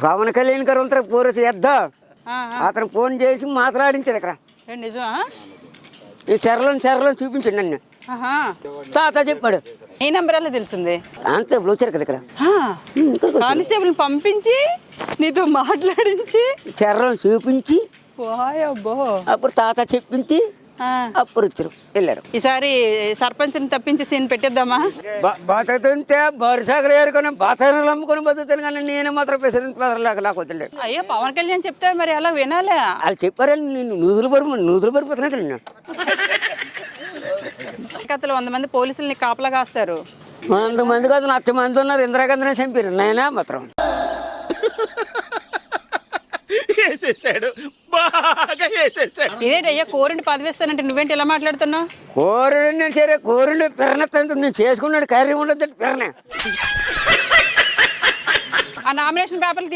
పవన్ కళ్యాణ్ గారు ఉంటారు పోలీసు ఎద్ద అతను ఫోన్ చేసి మాట్లాడించాడు ఇక్కడ నిజమా? ఈ చెరలను చూపించండి నన్ను తాత చెప్పాడు. ఏ నెంబర్ అలా తెలిసింది? కానిస్టేబుల్ వచ్చారు కదా ఇక్కడ కానిస్టేబుల్ పంపించి నీతో మాట్లాడించి చెరలను చూపించి అబ్బో అప్పుడు తాత చెప్పించి అప్పుడు వచ్చారు వెళ్ళారు. ఈసారి సర్పంచ్ని తప్పించి సీన్ పెట్టేద్దామా? బతుకుతుంటే బరిసాగలు ఏరుకొని బతలు అమ్ముకొని బతుకుతాను కానీ నేను మాత్రం లేకపోతే అయ్యో పవన్ కళ్యాణ్ చెప్తే మరి అలా వినాలే. వాళ్ళు చెప్పారని నేను నూతులు పడిపోతున్నాను నేను. కథలు 100 మంది పోలీసుల్ని కాపలా కాస్తారు. 100 మంది కాదు 1,00,000 మంది ఉన్నారు. ఇందిరాగాంధీనే చంపారు. నేనా మాత్రం ఇదేంటయ్యా కోరిని పదవిస్తానంటే నువ్వేంటి ఇలా మాట్లాడుతున్నావు? కోరుడు నేను సరే కోరుడు పెరనెత్తంత నేను చేసుకున్నాడు కర్రీ ఉండదు పెరనే. ఆ నామినేషన్ పేపర్లు